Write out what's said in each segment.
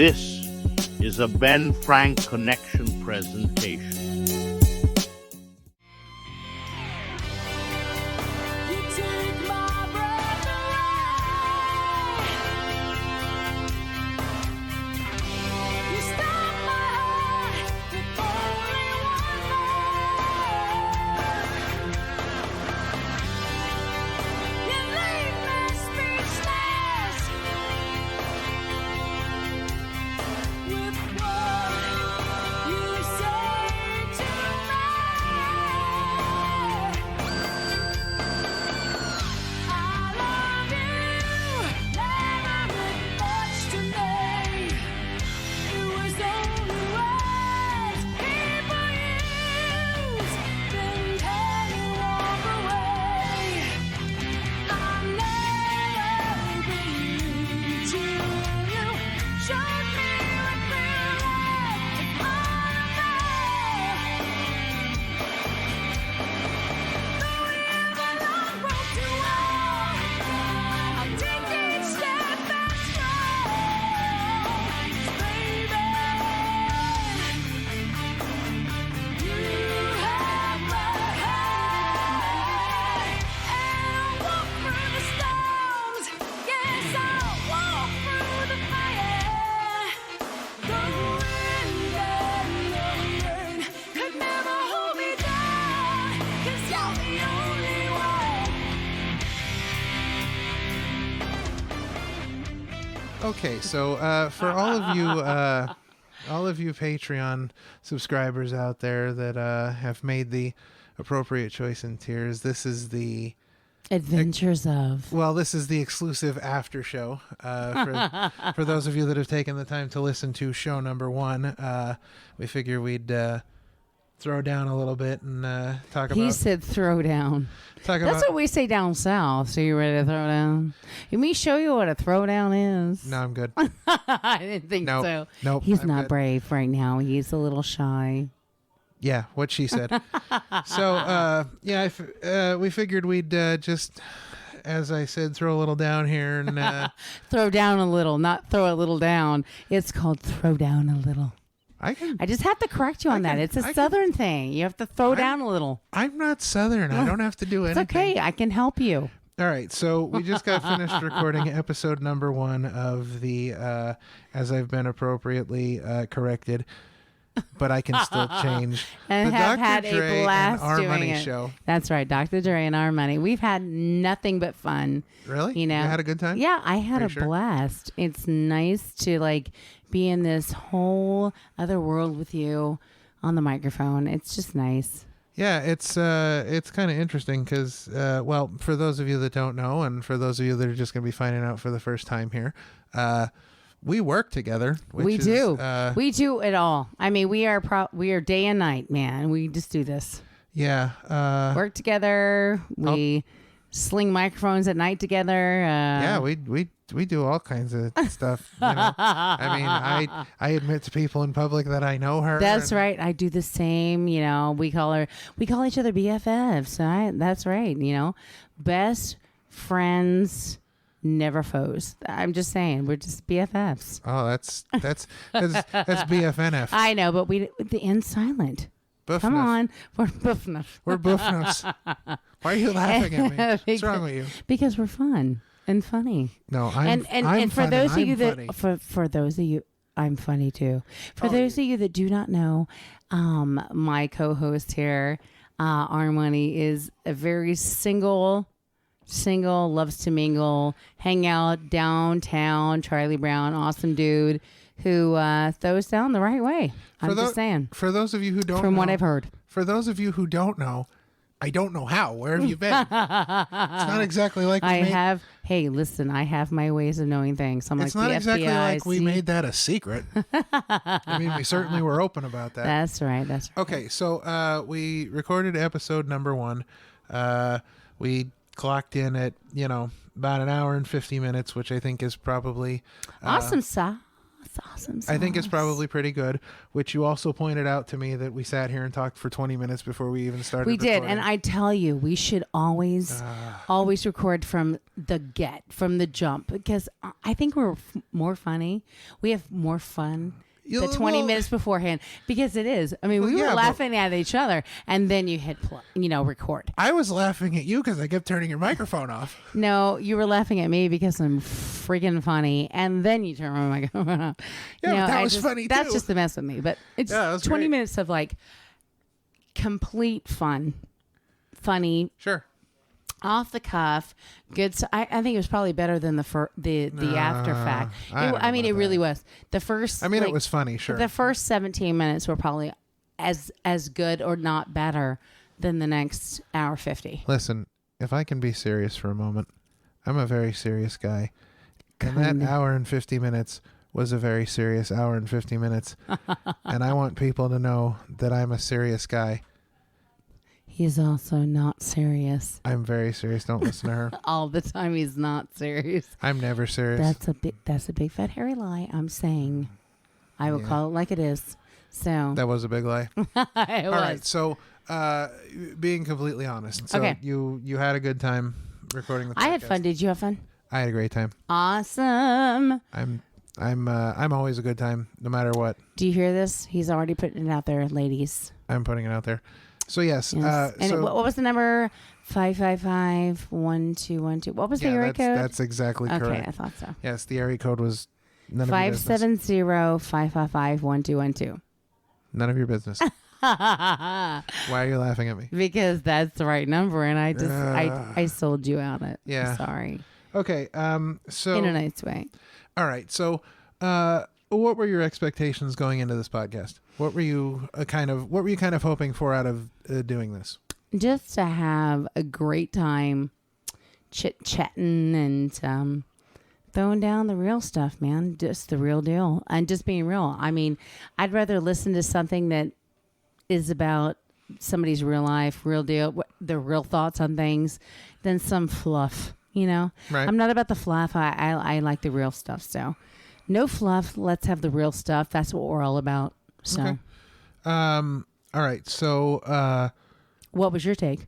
This is a Ben Frank Connection presentation. Okay, so for all of you Patreon subscribers out there that have made the appropriate choice in tiers, this is the Adventures of. Well, this is the exclusive after show for those of you that have taken the time to listen to show number 1. We figure we'd throw down a little bit and talk about. He said throw down. That's what we say down south. So you ready to throw down? Let me show you what a throwdown is. No, I'm good. I didn't think so. Nope. He's I'm not good. brave right now. He's a little shy. Yeah, what she said. So, we figured we'd just, as I said, throw a little down here and Throw down a little, not throw a little down. It's called throw down a little. I just have to correct you on that. It's a Southern thing. You have to throw down a little. I'm not Southern. I don't have to do anything. It's okay. I can help you. All right. So we just got finished recording episode number 1 of the, as I've been appropriately corrected, but I can still change. And the have Dr. had Dre a blast and Our doing Money it. show. That's right. Dr. Dre and Our Money. We've had nothing but fun. Really? You know, You had a good time? Yeah, I had Are a you sure? blast. It's nice to be in this whole other world with you on the microphone. It's just nice. Yeah, it's kind of interesting because, for those of you that don't know, and for those of you that are just going to be finding out for the first time here, we work together. We do it all. I mean, we are day and night, man. We just do this. Yeah. Work together. We sling microphones at night together. Yeah, we do all kinds of stuff. You know? I mean, I admit to people in public that I know her. That's right. I do the same. You know, we call each other BFFs. That's right. You know, best friends, never foes. I'm just saying, we're just BFFs. Oh, that's BFNF. I know, but the end's silent. Buffnuff. Come on, we're buffnuff. We're buffnuffs. Why are you laughing at me? What's wrong with you? Because we're fun and funny. No, I'm for fun those and of you I'm that funny. for those of you, I'm funny too. For those of you that do not know, my co-host here, Our Money, is a very single, loves to mingle, hang out downtown, Charlie Brown, awesome dude who throws down the right way. I'm just saying. For those of you who don't From know, what I've heard. For those of you who don't know, I don't know how. Where have you been? It's not exactly like Hey, listen, I have my ways of knowing things. It's not exactly like we made that a secret. I mean, we certainly were open about that. That's right. Okay, so we recorded episode number 1. We clocked in at, about an hour and 50 minutes, which I think is probably awesome sauce. awesome sauce. I think it's probably pretty good, which you also pointed out to me that we sat here and talked for 20 minutes before we even started We did, recording. and I tell you, we should always record from the jump, because I think we're more funny. We have more fun the 20 minutes beforehand, because it is. I mean, we were laughing at each other, and then you hit record. I was laughing at you because I kept turning your microphone off. No, you were laughing at me because I'm freaking funny, and then you turn my microphone off. Yeah, but that was funny, That's too. just the mess with me. But it's Yeah, that was 20 great. minutes of like complete fun, funny, Sure. off the cuff, good. I think it was probably better than the after fact. I don't know I mean, about it really that. was. The first. I mean, like, it was funny, sure. The first 17 minutes were probably as good or not better than the next hour 50. Listen, if I can be serious for a moment, I'm a very serious guy. And that hour and 50 minutes was a very serious hour and 50 minutes. And I want people to know that I'm a serious guy. He's also not serious. I'm very serious. Don't listen to her. All the time he's not serious. I'm never serious. That's a big fat hairy lie. I'm saying. I will Yeah. call it like it is. So That was a big lie. it All was. right. So, being completely honest. So Okay. you had a good time recording the podcast. I had fun. Did you have fun? I had a great time. Awesome. I'm always a good time, no matter what. Do you hear this? He's already putting it out there, ladies. I'm putting it out there. So yes. Yes. And so, what was the number? 555-1212. What was the area code? That's exactly okay, correct. I thought so. Yes, the area code was none of your business. 570-555-1212. None of your business. Why are you laughing at me? Because that's the right number, and I just I sold you out it. Yeah. Sorry. Okay. So In a nice way. all right. So what were your expectations going into this podcast? What were you kind of hoping for out of doing this? Just to have a great time chit-chatting and throwing down the real stuff, man. Just the real deal. And just being real. I mean, I'd rather listen to something that is about somebody's real life, real deal, their real thoughts on things, than some fluff, you know? Right. I'm not about the fluff. I like the real stuff. So no fluff. Let's have the real stuff. That's what we're all about. So Okay. All right. So what was your take?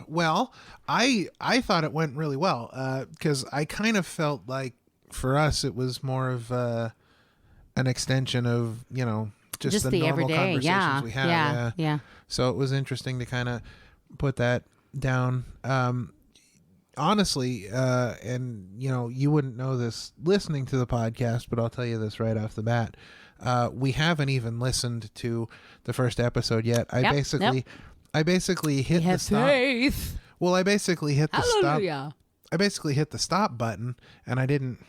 well, I thought it went really well because I kind of felt like for us it was more of an extension of just the the normal everyday. conversations Yeah. we have. Yeah. So it was interesting to kind of put that down. Honestly, and you wouldn't know this listening to the podcast, but I'll tell you this right off the bat. We haven't even listened to the first episode yet. I basically hit the stop. Faith. Well, I basically hit the stop. Hallelujah. I basically hit the stop button, and I didn't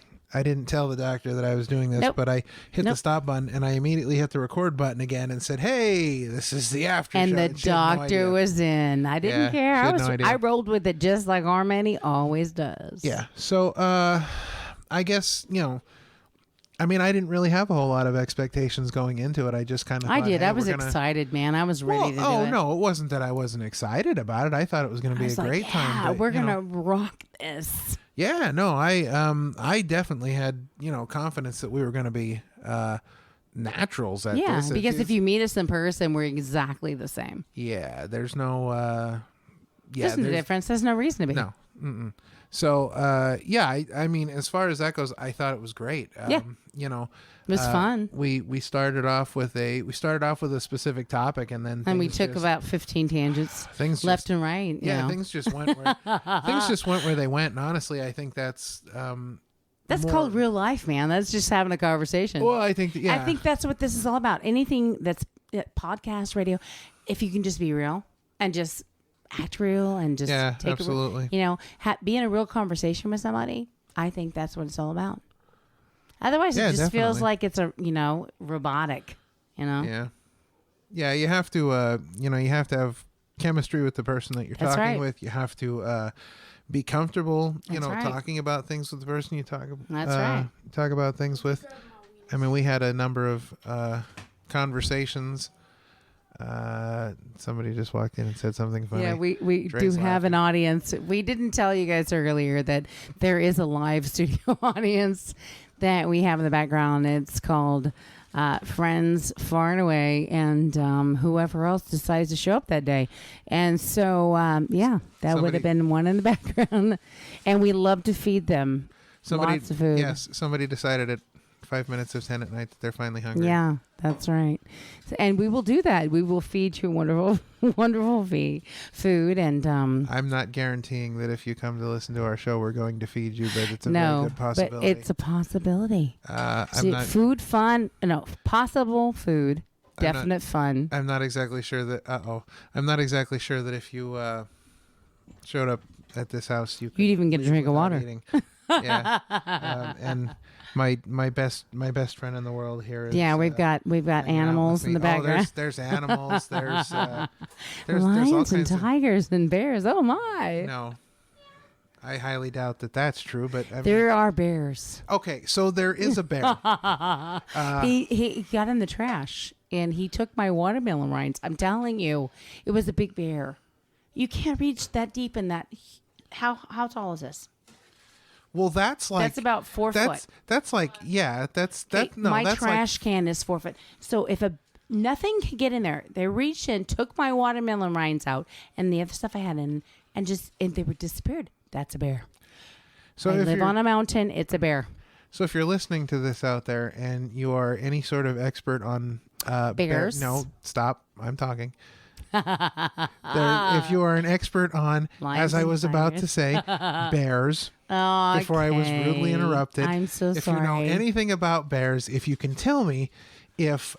tell the doctor that I was doing this, Nope. but I hit the Nope. stop button, and I immediately hit the record button again and said, "Hey, this is the after And show." the she had no doctor idea. was in. I didn't Yeah, care. she I had was. no idea. I rolled with it just like Armani always does. Yeah. So, I guess I mean, I didn't really have a whole lot of expectations going into it. I just kind of. I thought, did. hey, I was we're gonna- excited, man. I was ready Well, to do oh it. no, it wasn't that I wasn't excited about it. I thought it was going to I be was a like, great yeah, time. But, we're gonna rock this. Yeah, no, I definitely had confidence that we were going to be naturals at Yeah, this. because if you meet us in person, we're exactly the same. there's no There's no difference. There's no reason to be. no. Mm-mm. So I mean, as far as that goes, I thought it was great. Yeah. It was fun. We started off with a specific topic, and then And we things took just- about 15 tangents things left just, and right. yeah, you know. things just went where they went. And honestly, I think that's That's more- called real life, man. That's just having a conversation. Well, I think I think that's what this is all about. Anything that's podcast, radio, if you can just be real and just act real and just Yeah, take absolutely. be in a real conversation with somebody. I think that's what it's all about. Otherwise, Yeah, it just feels definitely. like it's robotic. Yeah. You have to you have to have chemistry with the person that you're That's talking right. with. You have to be comfortable, That's right. talking about things with the person you talk That's right. talk about things with. I mean, we had a number of conversations Somebody just walked in and said something funny. Yeah, we Dre's do have an laughing. audience. We didn't tell you guys earlier that there is a live studio audience that we have in the background. It's called Friends Far and Away, and whoever else decides to show up that day. And so, that would have been one in the background. And we love to feed them lots of food. Yes, somebody decided at 5 minutes of 10 at night that they're finally hungry. Yeah, that's right. And we will do that. We will feed you wonderful, wonderful food. And I'm not guaranteeing that if you come to listen to our show, we're going to feed you, but it's a very good possibility. but it's a possibility. I'm not, food, fun. No, possible food. I'm not- Definite fun. I'm not exactly sure that. I'm not exactly sure that if you showed up at this house, you'd even get a drink of without water. eating. Yeah, and my best friend in the world here is. Yeah, we've got hanging out animals with in me. the background. There's animals. There's all Lions and kinds of. tigers and bears. Oh my! No, I highly doubt that that's true. But I mean, There are bears. okay, so there is a bear. He got in the trash and he took my watermelon rinds. I'm telling you, it was a big bear. You can't reach that deep in that. How tall is this? Well, that's like That's about 4 foot. That's like that's My that's trash can is 4 foot. So if nothing could get in there, they reached in, took my watermelon rinds out, and the other stuff I had in, and they were disappeared. That's a bear. so I if live you're on a mountain. It's a bear. so if you're listening to this out there and you are any sort of expert on Bears? no, stop. I'm talking. If you are an expert on, Lions as I and was about tigers. to say, bears. Oh, Before I was rudely interrupted. I'm so If sorry. you know anything about bears, if you can tell me if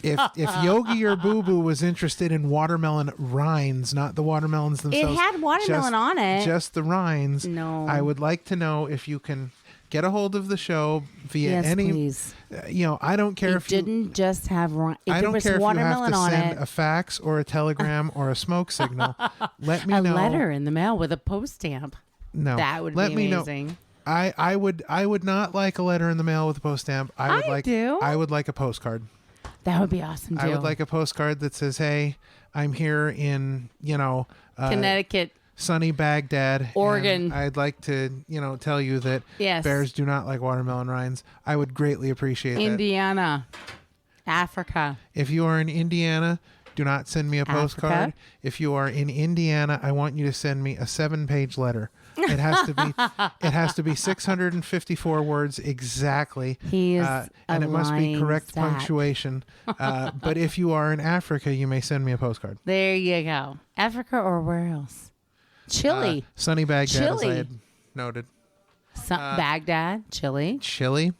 if Yogi or Boo Boo was interested in watermelon rinds, not the watermelons It themselves. had watermelon on it. Just the rinds. No. I would like to know if you can get a hold of the show via Yes, any. please. I don't care It if you. didn't just have. I There don't was care if you have watermelon to on send it. a fax or a telegram or a smoke signal. Let me A know. letter in the mail with a post stamp. No, That would let be me know. amazing. I would not like a letter in the mail with a post stamp. I would like a postcard. That would be awesome too. I would like a postcard that says, "Hey, I'm here in Connecticut. sunny Baghdad, and Oregon. I'd like to tell you that Yes. bears do not like watermelon rinds." I would greatly appreciate that. Indiana, Africa. If you are in Indiana, do not send me a Africa. postcard. If you are in Indiana, I want you to send me a 7-page letter. It has to be 654 words exactly. He is and a it must be lying correct sack. punctuation. But if you are in Africa, you may send me a postcard. There you go. Africa or where else? Chile. Sunny Baghdad, as I Chile. had noted. Baghdad, Chile. Chile.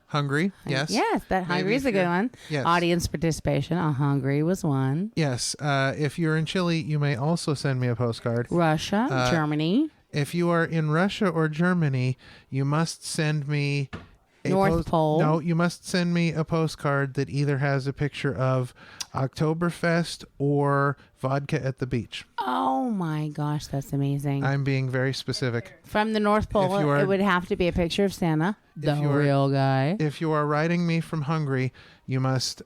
Hungary, yes. Yes, that Maybe Hungary is if a good you're- one. yes. Audience participation on Hungary was one. Yes. If you're in Chile, you may also send me a postcard. Russia, Germany, If you are in Russia or Germany, you must send me a North Pole. No, you must send me a postcard that either has a picture of Oktoberfest or vodka at the beach. Oh my gosh, that's amazing. I'm being very specific. From the North Pole, you are- it would have to be a picture of Santa, the you are- real guy. If you are writing me from Hungary, you must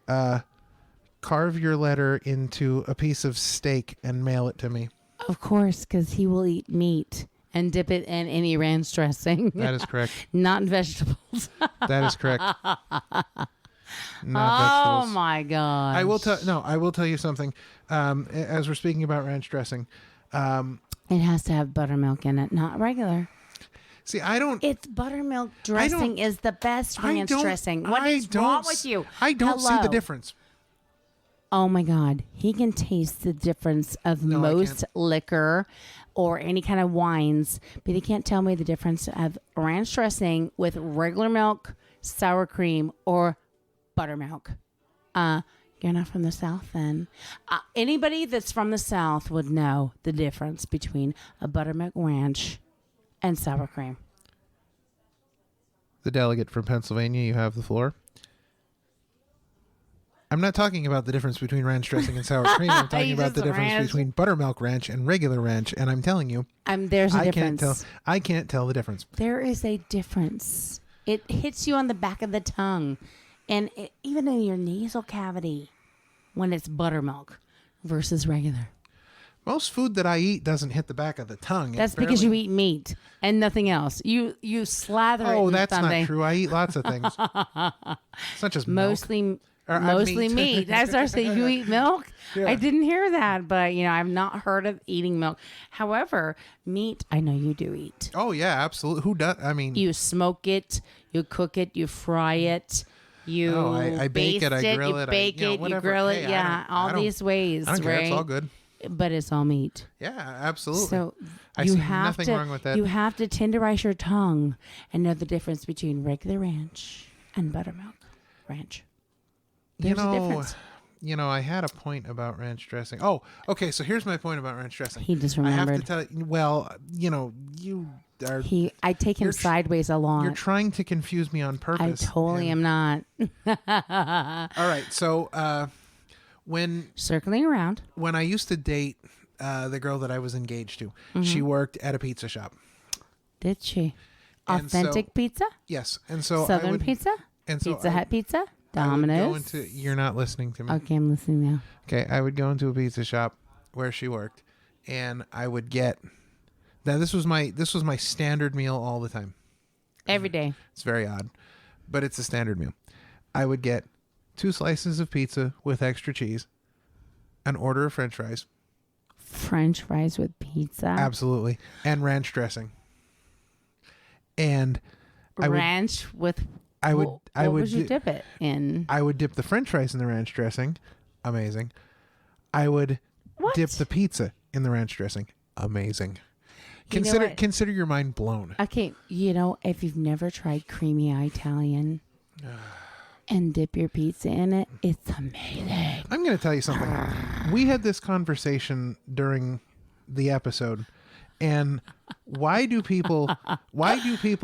carve your letter into a piece of steak and mail it to me. Of course, because he will eat meat and dip it in any ranch dressing, That is correct. not vegetables. That is correct. Not Oh vegetables. my gosh. I will tell you something. As we're speaking about ranch dressing, It has to have buttermilk in it, not regular. see, I don't. It's buttermilk dressing is the best I ranch don't- dressing. What I is don't wrong s- with you? I don't see the Hello. difference. Oh my God. He can taste the difference of No, I most can't. liquor or any kind of wines, but he can't tell me the difference of ranch dressing with regular milk, sour cream, or buttermilk. You're not from the South then. Anybody that's from the South would know the difference between a buttermilk ranch and sour cream. The delegate from Pennsylvania, you have the floor. I'm not talking about the difference between ranch dressing and sour cream. I'm talking You about the just difference ranch. between buttermilk ranch and regular ranch. And I'm telling you, There's a I can't difference. tell. I can't tell the difference. There is a difference. It hits you on the back of the tongue. And even in your nasal cavity, when it's buttermilk versus regular. Most food that I eat doesn't hit the back of the tongue. That's because you eat meat and nothing else. You slather it Oh, in that's something. not true. I eat lots of things. It's not just milk. Mostly meat. meat. That's what I say. You eat milk? Yeah. I didn't hear that, but I've not heard of eating milk. However, meat, I know you do eat. Oh yeah, absolutely. Who does? I mean, You smoke it, you cook it, you fry it, you Oh, I bake baste it, I grill you it, bake you it, whatever. grill Hey, it. I Yeah, don't- all I don't- these ways, I don't care. right? It's all good. But it's all meat. Yeah, absolutely. So I you see have nothing to, wrong with that. You have to tenderize your tongue and know the difference between regular ranch and buttermilk ranch. There's a difference. I had a point about ranch dressing. Oh, okay. So here's my point about ranch dressing. He just I have remembered. to tell you. Well, you are. I take him You're sideways a You're lot. trying to confuse me on I purpose. totally am not. All right. So when Circling around. I used to date the girl that I was engaged to, Mm-hmm. she worked at a pizza shop. Did she? And so- Authentic pizza? Yes, and so I Southern would, pizza? and so Pizza I- Hut pizza? I would go Domino's? you're not listening to me. Okay, I'm listening now. Okay, I would go into a pizza shop where she worked, and I would get. Now this was my standard meal all the time. Every day. It's very odd, but it's a standard meal. I would get 2 slices of pizza with extra cheese, an order of French fries, French fries with pizza. absolutely, and ranch dressing. And I would Ranch with. I would What I would would you di- dip it in? I would dip the French fries in the ranch dressing, amazing. I would What? dip the pizza in the ranch dressing, amazing. You know what? Consider your mind blown. Okay, if you've never tried creamy Italian and dip your pizza in it, it's amazing. I'm going to tell you something. We had this conversation during the episode, and why do people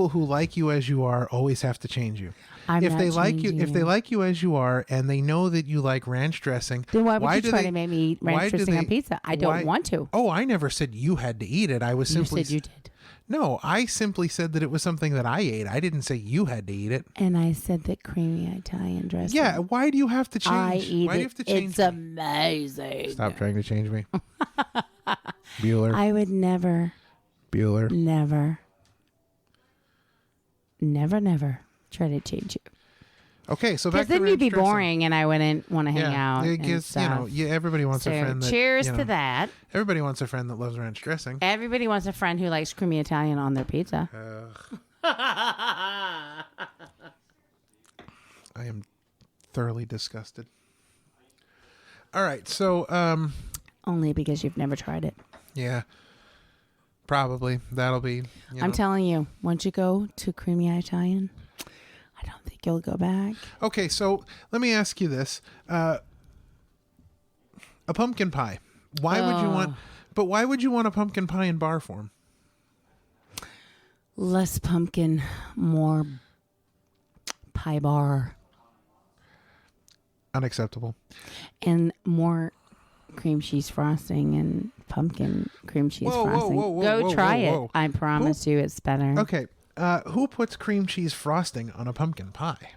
who like you as you are always have to change you? I'm if not they like you, changing if they like you as you are, and they know that you like ranch dressing, Then why would you do try they- to make me eat why ranch do dressing on they- pizza? I why- don't want to. Oh, I never said you had to eat it. I was You simply said you did. No, I simply said that it was something that I ate. I didn't say you had to eat it. And I said that creamy Italian dressing. Yeah, why do you have to change? I eat why do you it. have to change? It's amazing. Stop trying to change me. Bueller. I would never Bueller. never try to change you. Okay, so Because back to then ranch you'd be dressing. boring and I wouldn't want to hang out. I and guess, stuff. everybody wants a So, friend that cheers you know, to that. Everybody wants a friend that loves ranch dressing. Everybody wants a friend who likes creamy Italian on their pizza. I am thoroughly disgusted. All right, so Only because you've never tried it. yeah. Probably that'll be I'm telling you, once you go to creamy Italian, I don't think you'll go back. Okay, so let me ask you this. A pumpkin pie. Why would you want why would you want a pumpkin pie in bar form? Less pumpkin, more pie bar, Unacceptable. and more cream cheese frosting and pumpkin cream cheese Whoa, whoa, frosting. whoa, whoa, Go whoa, try whoa, whoa. it. I promise you it's better. Okay. Who puts cream cheese frosting on a pumpkin pie?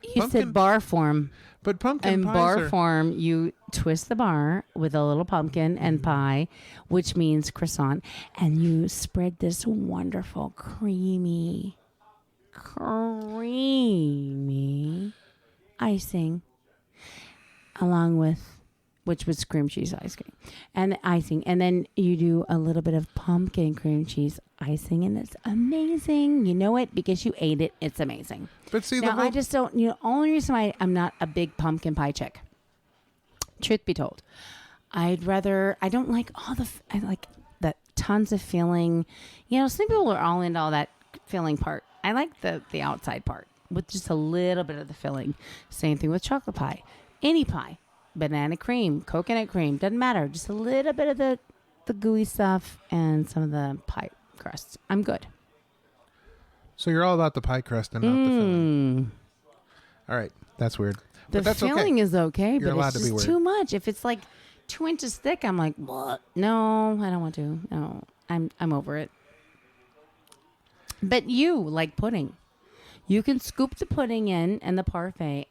You Pumpkin- said bar form. But pumpkin In pies bar are, form, you twist the bar with a little pumpkin and pie, which means croissant, and you spread this wonderful creamy icing along with, which was cream cheese ice cream and icing, and then you do a little bit of pumpkin cream cheese icing, and it's amazing. You know it because you ate it. It's amazing. but see the Now, whole I just don't, only reason why I'm not a big pumpkin pie chick, truth be told, I don't like I like the tons of filling. Some people are all into all that filling part. I like the outside part with just a little bit of the filling. Same thing with chocolate pie. Any pie, banana cream, coconut cream, doesn't matter. Just a little bit of the gooey stuff and some of the pie crust. I'm good. So you're all about the pie crust and not the filling. All right, that's weird. The But that's filling okay. is okay, You're but allowed it's to be just weird. too much. If it's like 2 inches thick, I'm like, what? No, I don't want to. No, I'm over it. But you like pudding. You can scoop the pudding in and the parfait.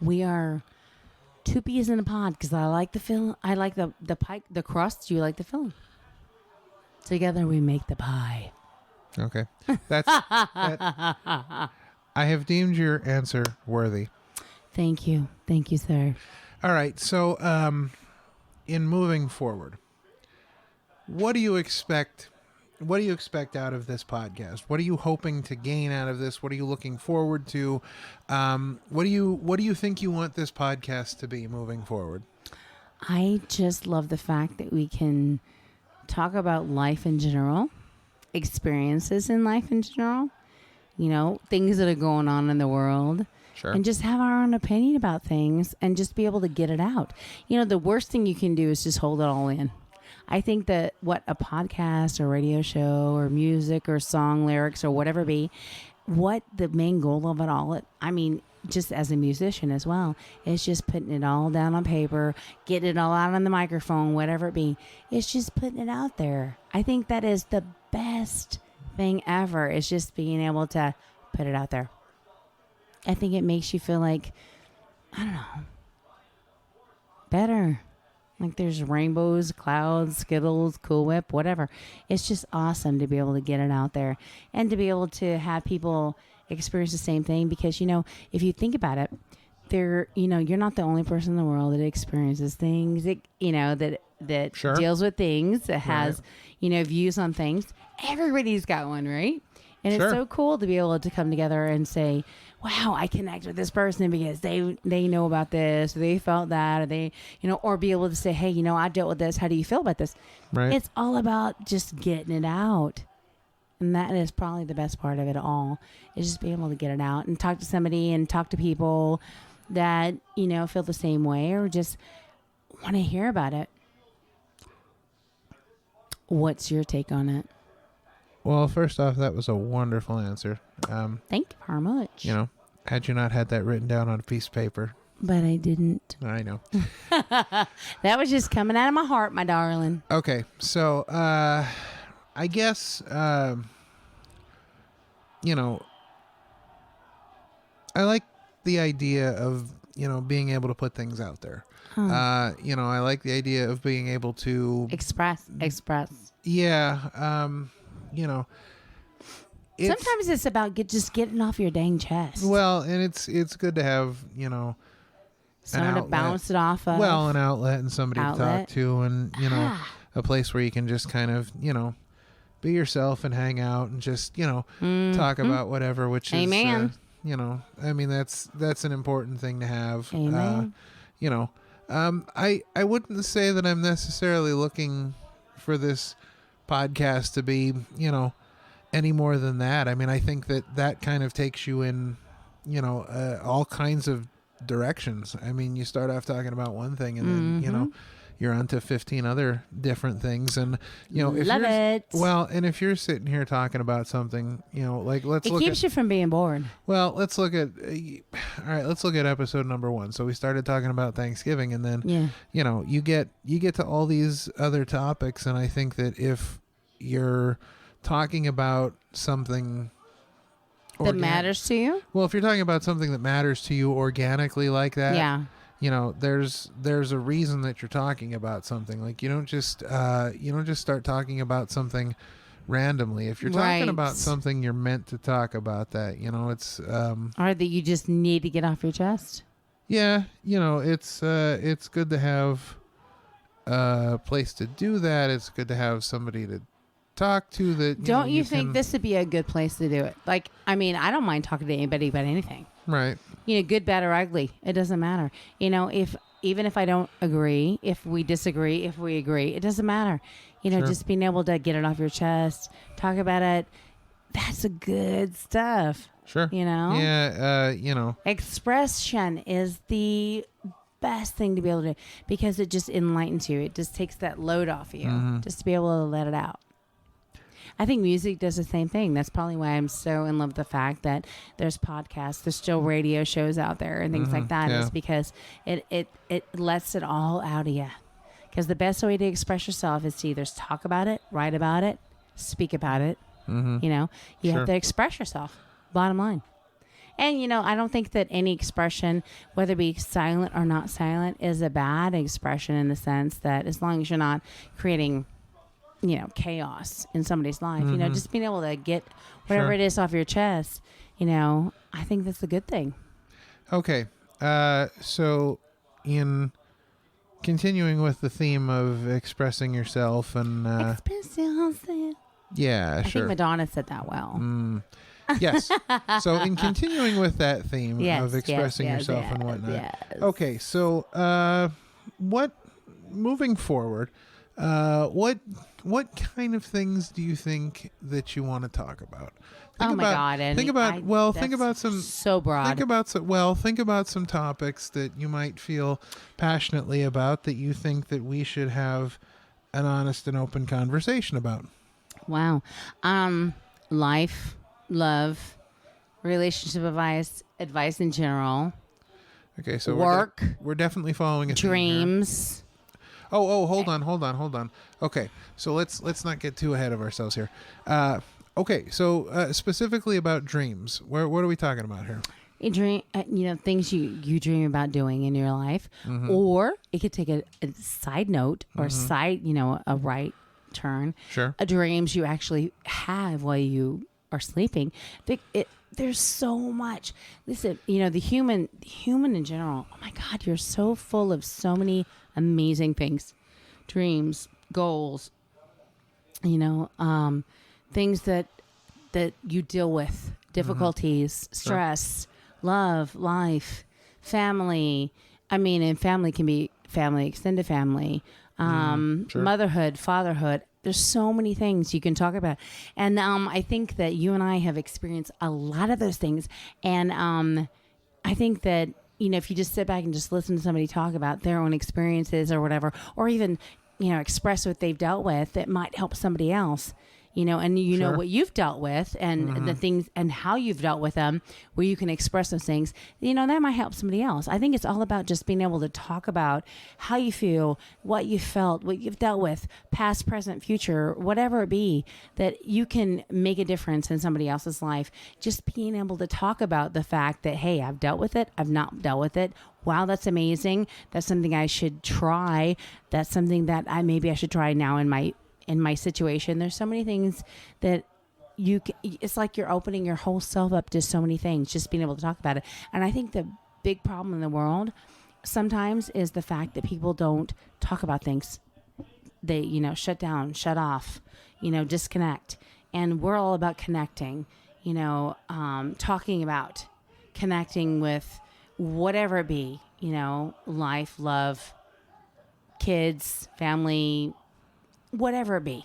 We are 2 peas in a pod because I like the fill. I like the pie, the crust. You like the filling. Together we make the pie. Okay. I have deemed your answer worthy. Thank you, sir. All right. So, in moving forward, what do you expect? What do you expect out of this podcast? What are you hoping to gain out of this? What are you looking forward to? What do you think you want this podcast to be moving forward? I just love the fact that we can talk about life in general, experiences in life in general, things that are going on in the world. Sure. And just have our own opinion about things and just be able to get it out. The worst thing you can do is just hold it all in. I think that what a podcast or radio show or music or song lyrics or whatever be, what the main goal of it all, just as a musician as well, is just putting it all down on paper, getting it all out on the microphone, whatever it be. It's just putting it out there. I think that is the best thing ever, is just being able to put it out there. I think it makes you feel like, I don't know, better. Like there's rainbows, clouds, Skittles, Cool Whip, whatever. It's just awesome to be able to get it out there and to be able to have people experience the same thing. Because, if you think about it, you're not the only person in the world that experiences things, that Sure. deals with things, that has, views on things. Everybody's got one, right? And Sure. It's so cool to be able to come together and say, wow, I connect with this person because they know about this, or they felt that, or they, or be able to say, hey, I dealt with this. How do you feel about this? Right. It's all about just getting it out. And that is probably the best part of it all, is just being able to get it out and talk to somebody and talk to people that, feel the same way or just want to hear about it. What's your take on it? Well, first off, that was a wonderful answer. Thank you very much. Had you not had that written down on a piece of paper. But I didn't. I know. That was just coming out of my heart, my darling. Okay, so I guess I like the idea of being able to put things out there. I like the idea of being able to Express. Yeah. Sometimes it's about just getting off your dang chest. Well, and it's good to have someone to bounce it off of. Well, an outlet and somebody to talk to, and a place where you can just kind of be yourself and hang out and just talk about whatever. Which Amen. is that's an important thing to have. Amen. I wouldn't say that I'm necessarily looking for this podcast to be any more than that. I think that kind of takes you in all kinds of directions. You start off talking about one thing and then you're onto 15 other different things, and if you're sitting here talking about something, it keeps you from being bored. Well, let's look at let's look at episode number 1. So we started talking about Thanksgiving, and then you get to all these other topics, and I think that if you're talking about something that matters to you, well, if you're talking about something that matters to you organically like that, there's a reason that you're talking about something. Like you don't just start talking about something randomly. If you're talking about something, you're meant to talk about that. It's or that you just need to get off your chest. Yeah, it's good to have a place to do that. It's good to have somebody to talk to that. Don't you think this would be a good place to do it? I don't mind talking to anybody about anything. Right. Good, bad, or ugly. It doesn't matter. Even if I don't agree, if we disagree, if we agree, it doesn't matter. Sure. Just being able to get it off your chest, talk about it, that's a good stuff. Sure. Yeah. Expression is the best thing to be able to do because it just enlightens you. It just takes that load off you, just to be able to let it out. I think music does the same thing. That's probably why I'm so in love with the fact that there's podcasts, there's still radio shows out there and things like that. Yeah. Is because it lets it all out of you. Because the best way to express yourself is to either talk about it, write about it, speak about it. You Sure. have to express yourself. Bottom line. And, I don't think that any expression, whether it be silent or not silent, is a bad expression in the sense that as long as you're not creating, chaos in somebody's life, just being able to get whatever Sure. it is off your chest, I think that's a good thing. Okay. So in continuing with the theme of expressing yourself and Express yourself. yeah, I sure. think Madonna said that well. Yes. So in continuing with that theme Yes, of expressing yes, yourself yes, and whatnot. yes. Okay, so moving forward, what kind of things do you think that you want to talk about? Oh my God! And Think about that's some so broad. think about some topics that you might feel passionately about that you think that we should have an honest and open conversation about. Wow. Life, love, relationship advice in general, Okay, so work, we're definitely following a theme here. dreams. Oh, hold on. Okay, so let's not get too ahead of ourselves here. Okay, so specifically about dreams, what are we talking about here? You dream, things you dream about doing in your life, Mm-hmm. or it could take a side note or side, a right turn. Sure. Dreams you actually have while you are sleeping. There's so much. Listen, the human in general. Oh my God, you're so full of so many amazing things, dreams, goals. Things that you deal with, difficulties, stress, love, life, family. I mean, and family can be family, extended family, sure. motherhood, fatherhood. There's so many things you can talk about. And I think that you and I have experienced a lot of those things. And I think that, if you just sit back and just listen to somebody talk about their own experiences or whatever, or even, express what they've dealt with, it might help somebody else. And know Sure. what you've dealt with and the things and how you've dealt with them, where you can express those things, that might help somebody else. I think it's all about just being able to talk about how you feel, what you felt, what you've dealt with, past, present, future, whatever it be, that you can make a difference in somebody else's life. Just being able to talk about the fact that, hey, I've dealt with it, I've not dealt with it. Wow, that's amazing. That's something I should try. That's something that I should try now in my situation. There's so many things that it's like you're opening your whole self up to so many things, just being able to talk about it. And I think the big problem in the world sometimes is the fact that people don't talk about things. They, shut down, shut off, disconnect. And we're all about connecting, talking about connecting with whatever it be, life, love, kids, family, whatever it be,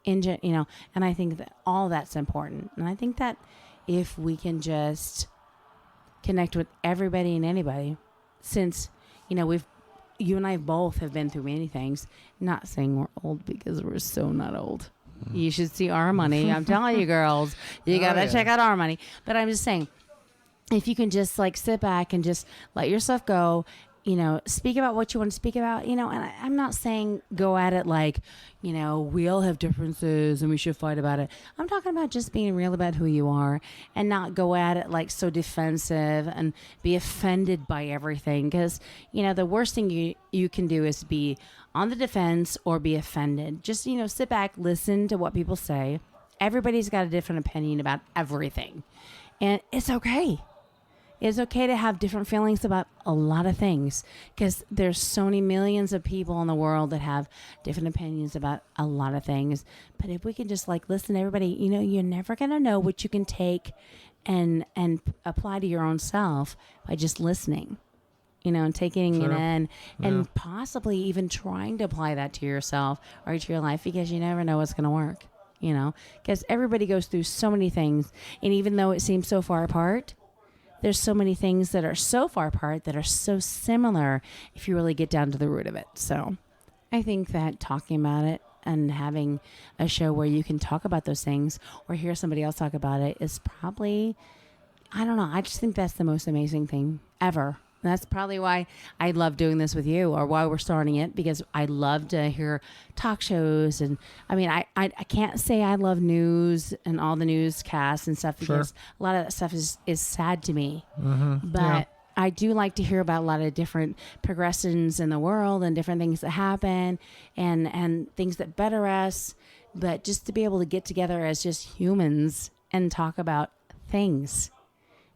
and I think that all that's important. And I think that if we can just connect with everybody and anybody, since, you and I both have been through many things, not saying we're old because we're so not old. You should see our money. I'm telling you, girls, you got to check out our money. But I'm just saying, if you can just sit back and just let yourself go, speak about what you want to speak about, and I'm not saying go at it like, we all have differences and we should fight about it. I'm talking about just being real about who you are and not go at it like so defensive and be offended by everything. Because, the worst thing you can do is be on the defense or be offended. Just, sit back, listen to what people say. Everybody's got a different opinion about everything. And it's okay. It's okay to have different feelings about a lot of things, because there's so many millions of people in the world that have different opinions about a lot of things. But if we can just listen to everybody, you're never going to know what you can take and apply to your own self by just listening, and taking it in and possibly even trying to apply that to yourself or to your life, because you never know what's going to work, because everybody goes through so many things. And even though it seems so far apart, there's so many things that are so far apart that are so similar if you really get down to the root of it. So I think that talking about it and having a show where you can talk about those things or hear somebody else talk about it is probably, I don't know, I just think that's the most amazing thing ever. And that's probably why I love doing this with you, or why we're starting it, because I love to hear talk shows. And I mean, I can't say I love news and all the newscasts and stuff, because a lot of that stuff is sad to me. But I do like to hear about a lot of different progressions in the world and different things that happen and things that better us. But just to be able to get together as just humans and talk about things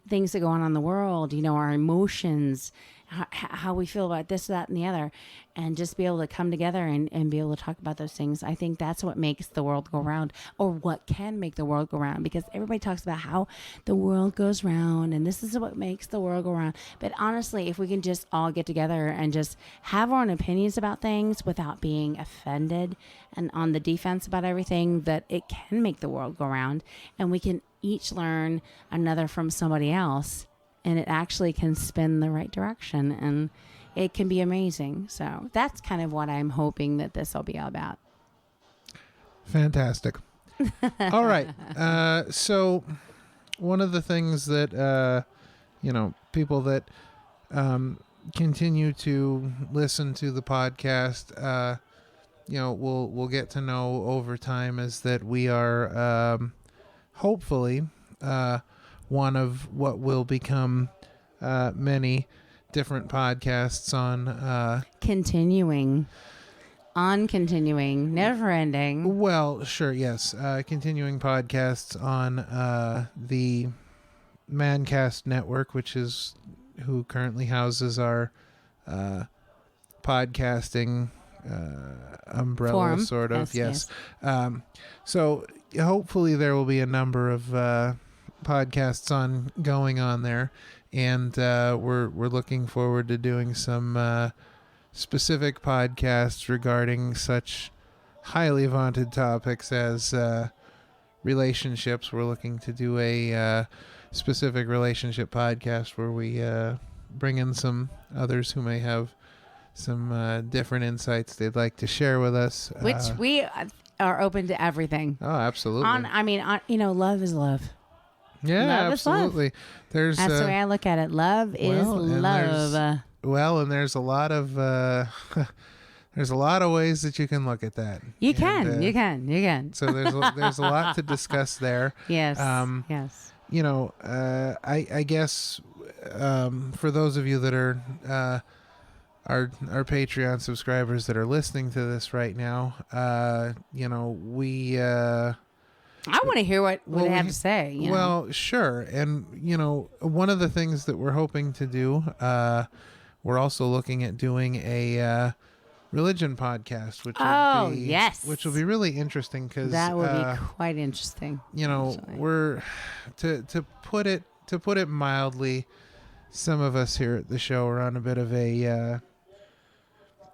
that go on in the world, you know, our emotions, how we feel about this, that, and the other, and just be able to come together and be able to talk about those things. I think that's what makes the world go round, or what can make the world go round, because everybody talks about how the world goes round and this is what makes the world go round. But honestly, if we can just all get together and just have our own opinions about things without being offended and on the defense about everything, that it can make the world go round, and we can each learn another from somebody else, and it actually can spin the right direction, and it can be amazing. So that's kind of what I'm hoping that this will be all about. Fantastic. All right. So one of the things that, people that continue to listen to the podcast, we'll get to know over time, is that we are hopefully one of what will become many different podcasts on continuing, never ending. Well, sure, yes. Continuing podcasts on the Mancast network, which is who currently houses our podcasting umbrella, Forum. sort of. Yes. So hopefully there will be a number of podcasts going on there, and we're looking forward to doing some specific podcasts regarding such highly vaunted topics as relationships. We're looking to do a specific relationship podcast where we bring in some others who may have some different insights they'd like to share with us, Which we are open to everything. Oh, absolutely. Love is love. Yeah, love absolutely. Is love. There's that's the way I look at it. Love is love. And there's a lot of there's a lot of ways that you can look at that. You can. So there's a lot to discuss there. Yes. Yes. I guess for those of you that are our Patreon subscribers that are listening to this right now, we I want to hear what they have to say. Well, sure. And, one of the things that we're hoping to do, we're also looking at doing a religion podcast, which will be really interesting, because that would be quite interesting. We're to put it mildly, some of us here at the show are on a bit of a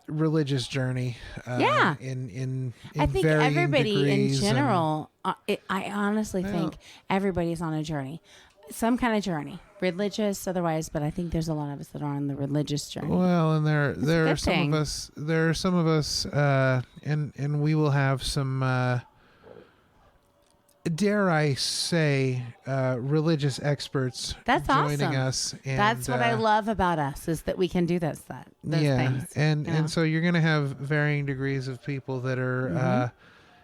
religious journey. In I think everybody in general, I honestly think everybody's on a journey, some kind of journey, religious, otherwise. But I think there's a lot of us that are on the religious journey. Well, and there are some of us, and we will have some, dare I say, religious experts joining us. And that's what I love about us, is that we can do those things. And so you're going to have varying degrees of people that are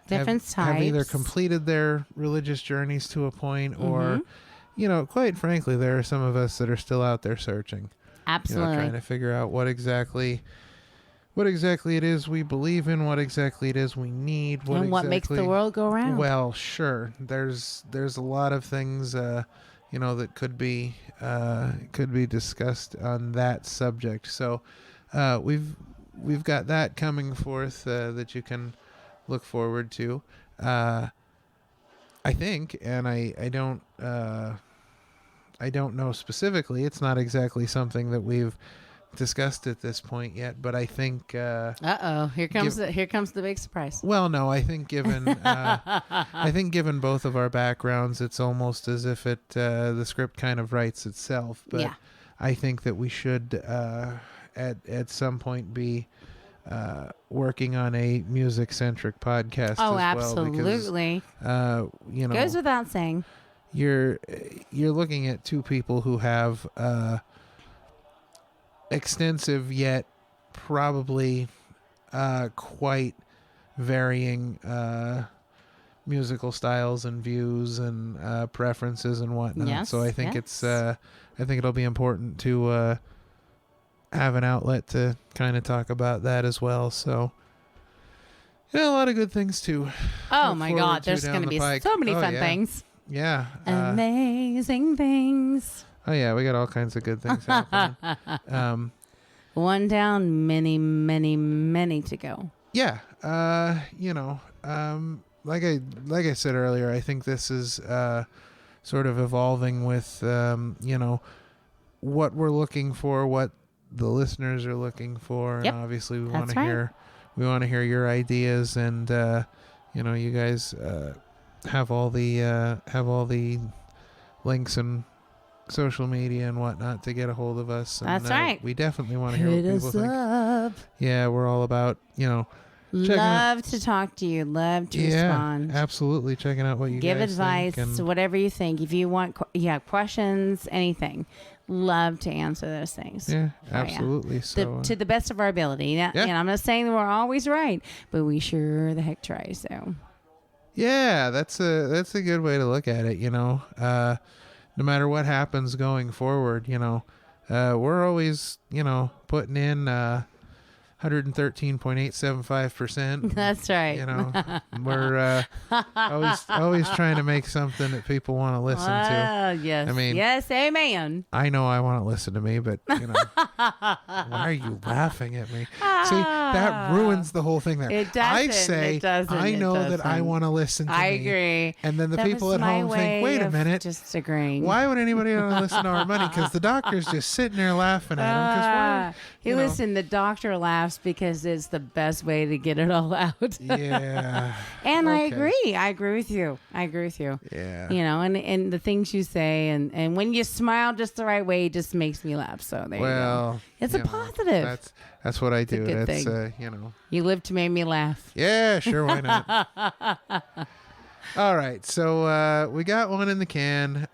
different types. Have either completed their religious journeys to a point, or, quite frankly, there are some of us that are still out there searching. Absolutely. Trying to figure out what exactly it is we believe in, what exactly it is we need, what makes the world go round. Well, sure. There's a lot of things, that could be discussed on that subject. So, we've got that coming forth that you can look forward to. I think, and I don't know specifically. It's not exactly something that we've discussed at this point yet, but I think here comes the big surprise. Well, no, I think given both of our backgrounds, it's almost as if the script kind of writes itself. But I think that we should at some point be working on a music centric podcast. Oh, as absolutely. Well, because, goes without saying, you're looking at two people who have extensive yet probably quite varying musical styles and views and preferences and whatnot. Yes, So I think yes. I think it'll be important to have an outlet to kind of talk about that as well. So yeah, a lot of good things too. Oh look my forward God, to there's down going to the be pike. so many Oh, fun yeah. things. Yeah. Amazing things. Oh yeah, we got all kinds of good things happening. One down, many, many, many to go. Yeah, like I said earlier, I think this is sort of evolving with what we're looking for, what the listeners are looking for, Yep, and obviously we that's want to right. hear your ideas, and you guys have all the links and social media and whatnot to get a hold of us. And, That's right. We definitely want to hear Hit what people us think. up. Yeah, we're all about checking Love to talk to you. Love to respond. Absolutely. Checking out what you Give guys advice, think. And whatever you think. If you want, you have questions, anything. Love to answer those things. yeah, Oh, yeah. absolutely. So To the best of our ability. Now, Yeah. I'm not saying that we're always right, but we sure the heck try. So yeah, that's a good way to look at it. No matter what happens going forward, we're always putting in 113.875%. that's right. We're always trying to make something that people want to listen to. Yes. I mean- yes, amen. I know I want to listen to me, but why are you laughing at me? See, that ruins the whole thing there. It doesn't. I say It doesn't. I It know that I doesn't. want to listen to I me. agree. And then the That people was at my home think, way wait a of minute. just agreeing. Why would anybody want to listen to our money? Because the doctor's just sitting there laughing at him. Hey, listen, the doctor laughs because it's the best way to get it all out. Yeah. And I Okay. agree. I agree with you. Yeah. And the things you say, and when you smile just the right way, it just makes me laugh. So there you Well, go. It's a positive. That's what I do. good That's thing. You live to make me laugh. Yeah, sure, why not? All right, so we got one in the can.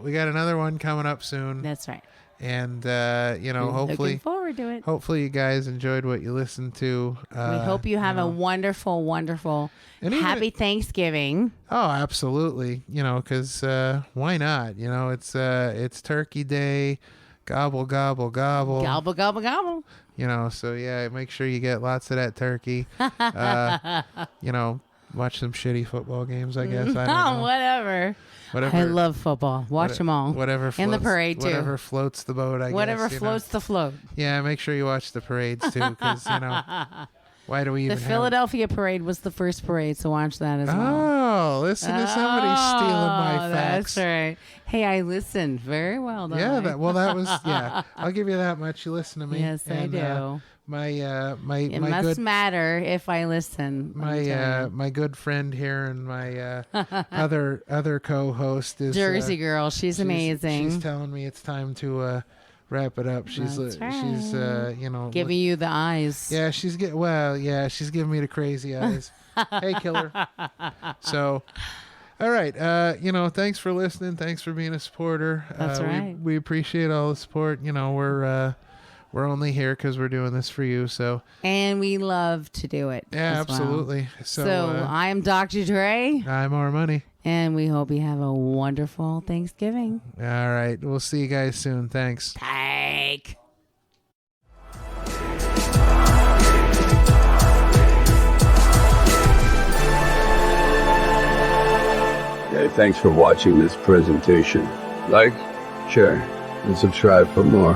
We got another one coming up soon, That's right. and Looking hopefully forward to it. you guys enjoyed what you listened to. We hope you have a wonderful, wonderful, And even- happy Thanksgiving. Oh, absolutely. Because why not? It's Turkey Day. Gobble gobble gobble. Gobble, gobble, gobble. So yeah, make sure you get lots of that turkey. Watch some shitty football games, I guess. I don't know. Whatever. Whatever. I love football. Watch them all. Whatever floats, And the parade, too. Whatever floats the boat, I Whatever guess. floats the float. Yeah, make sure you watch the parades too, because why do we The even Philadelphia parade was the first parade, so watch that as well. Oh, listen to somebody stealing my facts. That's right. Hey, I listened very well. Don't Yeah, I? that was I'll give you that much. You listen to me. Yes, I do. My It my must good matter if I listen. my good friend here and my other co-host is Jersey girl. She's amazing. She's telling me it's time to wrap it up. She's That's she's Giving you the eyes. yeah, she's giving me the crazy eyes. Hey, killer. So, all right. Thanks for listening. Thanks for being a supporter. That's right. We appreciate all the support. We're only here because we're doing this for you. So And we love to do it. yeah, as well. absolutely. So I'm Dr. Dre, I'm our money. and we hope you have a wonderful Thanksgiving. All right. We'll see you guys soon. Thanks. Take. Hey, thanks for watching this presentation. Like, share, and subscribe for more.